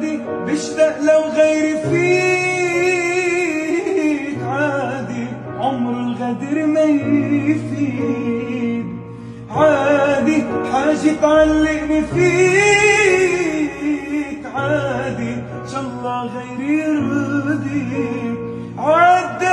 عادي بشتاق لو غيري فيك، عادي عمر الغدر ما يفيد، عادي حاجة تعلقني فيك، عادي إن شاء الله غيري يرضيك، عادي